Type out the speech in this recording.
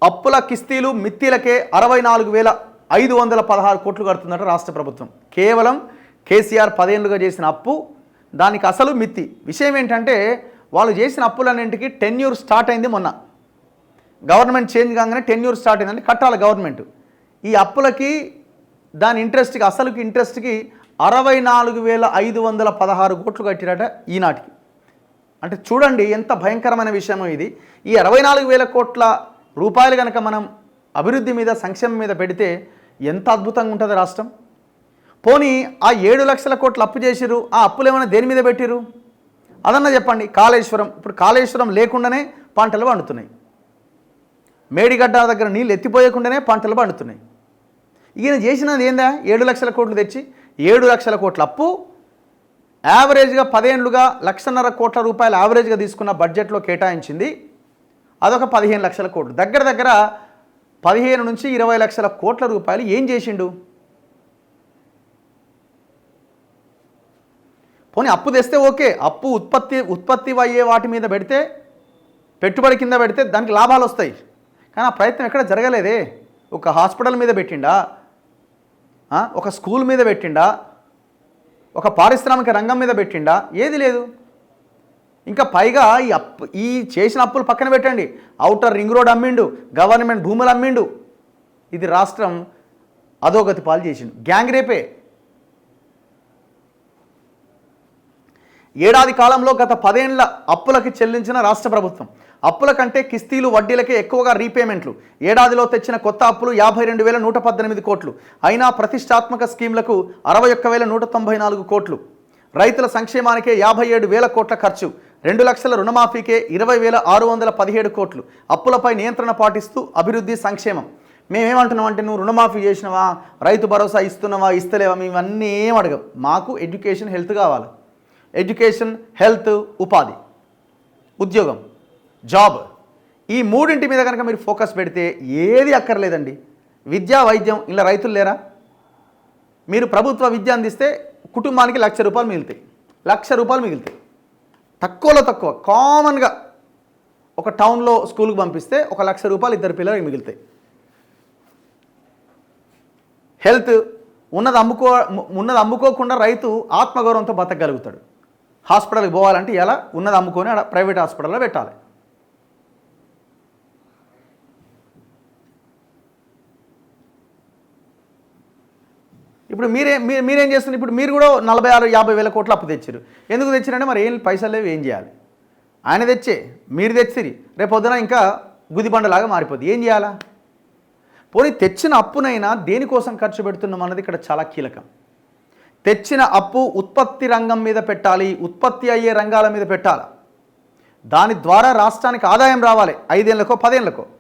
అప్పుల కిస్తీలు మిత్తీలకే 64,516 కోట్లు కడుతుందట రాష్ట్ర ప్రభుత్వం. కేవలం కేసీఆర్ 10 ఏళ్లుగా చేసిన అప్పు, దానికి అసలు మిత్తి. విషయం ఏంటంటే వాళ్ళు చేసిన అప్పులన్నింటికి టెన్యూర్ స్టార్ట్ అయింది మొన్న. గవర్నమెంట్ చేంజ్ కాగానే టెన్యూర్ స్టార్ట్ అయిందంటే కట్టాలి గవర్నమెంట్. ఈ అప్పులకి దాని ఇంట్రెస్ట్కి అసలుకి ఇంట్రెస్ట్కి 64,516 కోట్లు కట్టిరట ఈనాటికి. అంటే చూడండి ఎంత భయంకరమైన విషయమో ఇది. ఈ 64,000 కోట్ల రూపాయలు కనుక మనం అభివృద్ధి మీద సంక్షేమం మీద పెడితే ఎంత అద్భుతంగా ఉంటుంది రాష్ట్రం. పోనీ ఆ 7 లక్షల కోట్లు అప్పు చేసిరు, ఆ అప్పులు ఏమైనా దేని మీద పెట్టిరు అదన్నా చెప్పండి. కాళేశ్వరం, ఇప్పుడు కాళేశ్వరం లేకుండానే పంటలు పండుతున్నాయి. మేడిగడ్డ దగ్గర నీళ్ళు ఎత్తిపోయకుండానే పంటలు పండుతున్నాయి. ఈయన చేసినది ఏందా? 7 లక్షల కోట్లు తెచ్చి 7 లక్షల కోట్ల అప్పు యావరేజ్గా 10 ఏళ్లుగా 1,50,000 కోట్ల రూపాయలు యావరేజ్గా తీసుకున్న బడ్జెట్లో కేటాయించింది. అదొక 15 లక్షల కోట్లు. దగ్గర దగ్గర 15 నుంచి 20 లక్షల కోట్ల రూపాయలు ఏం చేసిండు? పోనీ అప్పు తెస్తే ఓకే, అప్పు ఉత్పత్తి అయ్యే వాటి మీద పెడితే, పెట్టుబడి కింద పెడితే దానికి లాభాలు వస్తాయి. కానీ ఆ ప్రయత్నం ఎక్కడ జరగలేదే. ఒక హాస్పిటల్ మీద పెట్టిండా, ఒక స్కూల్ మీద పెట్టిండా, ఒక పారిశ్రామిక రంగం మీద పెట్టిండా? ఏది లేదు. ఇంకా పైగా ఈ చేసిన అప్పులు పక్కన పెట్టండి, ఔటర్ రింగ్ రోడ్ అమ్మిండు, గవర్నమెంట్ భూములు అమ్మిండు. ఇది రాష్ట్రం అధోగతి పాలు చేసిండు. గ్యాంగ్ రేపే. ఏడాది కాలంలో గత 10 ఏళ్ల అప్పులకి చెల్లించిన రాష్ట్ర ప్రభుత్వం. అప్పుల కంటే కిస్తీలు వడ్డీలకే ఎక్కువగా రీపేమెంట్లు. ఏడాదిలో తెచ్చిన కొత్త అప్పులు 52,118 కోట్లు. అయినా ప్రతిష్టాత్మక స్కీమ్లకు 61,194 కోట్లు. రైతుల సంక్షేమానికే 57,000 కోట్ల ఖర్చు. 2 లక్షల రుణమాఫీకే 20,617 కోట్లు. అప్పులపై నియంత్రణ పాటిస్తూ అభివృద్ధి సంక్షేమం. మేమేమంటున్నాం అంటే, నువ్వు రుణమాఫీ చేసినవా, రైతు భరోసా ఇస్తున్నావా, ఇస్తలేవా, మేమన్నీ ఏం అడగం. మాకు ఎడ్యుకేషన్ హెల్త్ కావాలి. ఎడ్యుకేషన్, హెల్త్, ఉపాధి, ఉద్యోగం, జాబ్, ఈ మూడింటి మీద కనుక మీరు ఫోకస్ పెడితే ఏది అక్కర్లేదండి. విద్య, వైద్యం, ఇలా రైతులు లేరా? మీరు ప్రభుత్వ విద్య అందిస్తే కుటుంబానికి ₹1,00,000 మిగులుతాయి. ₹1,00,000 మిగులుతాయి. తక్కువలో తక్కువ కామన్గా ఒక టౌన్లో స్కూల్కి పంపిస్తే ఒక ₹1,00,000 ఇద్దరు పిల్లలకి మిగులుతాయి. హెల్త్ ఉన్నది అమ్ముకోకుండా రైతు ఆత్మగౌరవంతో బతకగలుగుతాడు. హాస్పిటల్కి పోవాలంటే ఎలా ఉన్నది అమ్ముకొని అక్కడ ప్రైవేట్ హాస్పిటల్లో పెట్టాలి. ఇప్పుడు మీరేం చేస్తున్నారు? ఇప్పుడు మీరు కూడా 46-50 వేల కోట్లు అప్పు తెచ్చారు. ఎందుకు తెచ్చారంటే మరి ఏం పైసలు లేవు, ఏం చేయాలి? ఆయన తెచ్చే మీరు తెచ్చిరి, రేపు పొద్దున ఇంకా గుదిబండలాగా మారిపోద్ది. ఏం చేయాలా? పోనీ తెచ్చిన అప్పునైనా దేనికోసం ఖర్చు పెడుతున్నాం అన్నది ఇక్కడ చాలా కీలకం. తెచ్చిన అప్పు ఉత్పత్తి రంగం మీద పెట్టాలి, ఉత్పత్తి అయ్యే రంగాల మీద పెట్టాలి. దాని ద్వారా రాష్ట్రానికి ఆదాయం రావాలి. 5 ఏళ్లకో 10 ఏళ్లకో.